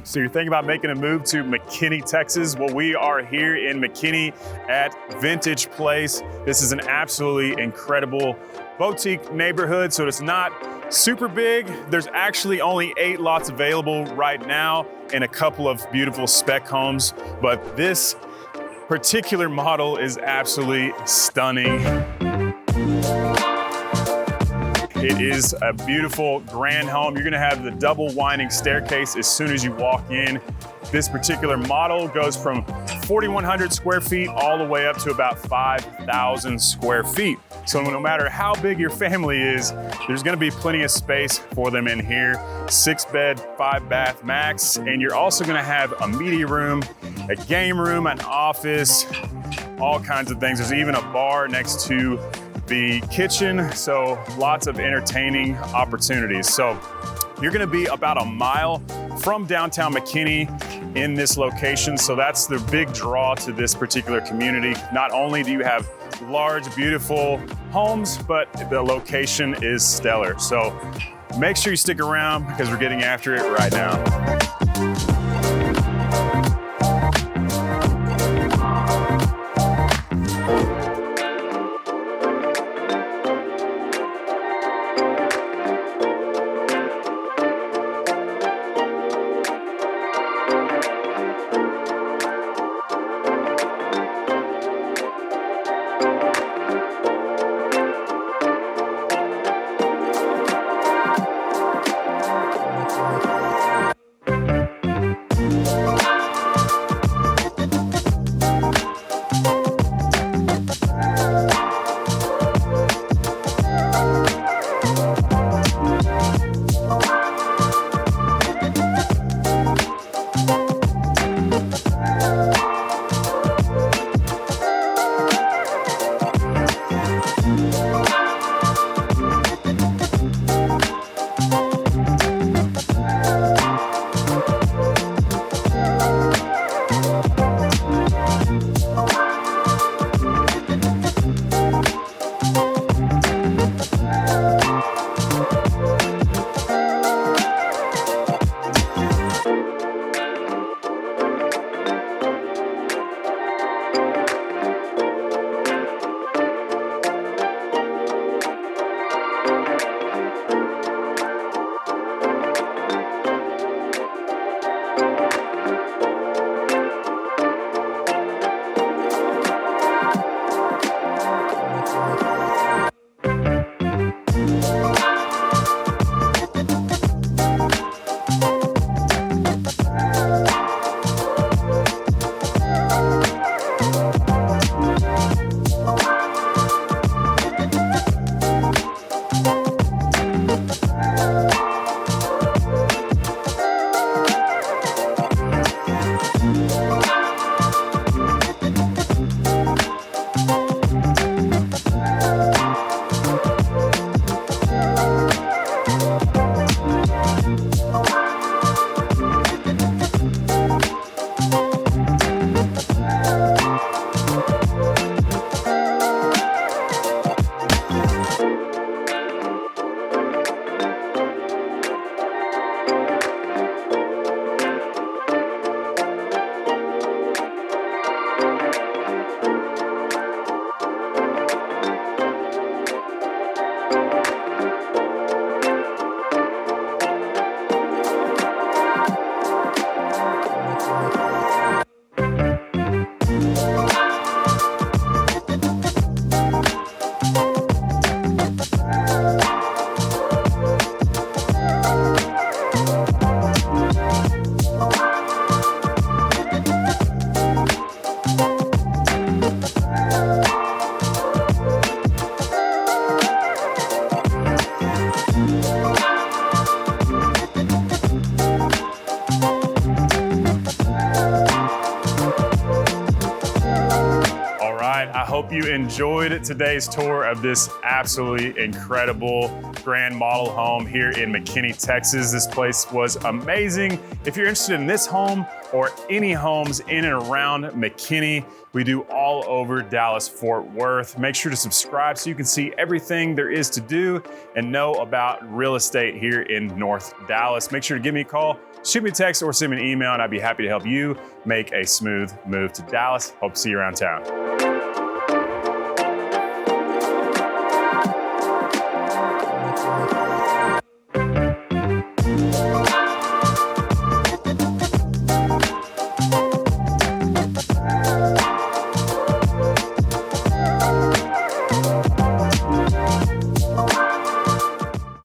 So you're thinking about making a move to McKinney, Texas? Well, we are here in McKinney at Vintage Place. This is an absolutely incredible boutique neighborhood, so it's not super big. There's actually only 8 lots available right now and a couple of beautiful spec homes, but this particular model is absolutely stunning. It is a beautiful grand home. You're gonna have the double winding staircase as soon as you walk in. This particular model goes from 4,100 square feet all the way up to about 5,000 square feet. So no matter how big your family is, there's gonna be plenty of space for them in here. 6 bed, 5 bath max. And you're also gonna have a media room, a game room, an office, all kinds of things. There's even a bar next to the kitchen, so lots of entertaining opportunities. So you're gonna be about a mile from downtown McKinney in this location, so that's the big draw to this particular community. Not only do you have large, beautiful homes, but the location is stellar. So make sure you stick around because we're getting after it right now. hope you enjoyed today's tour of this absolutely incredible grand model home here in McKinney, Texas. This place was amazing. If you're interested in this home or any homes in and around McKinney, we do all over Dallas-Fort Worth. Make sure to subscribe so you can see everything there is to do and know about real estate here in North Dallas. Make sure to give me a call, shoot me a text, or send me an email, and I'd be happy to help you make a smooth move to Dallas. Hope to see you around town.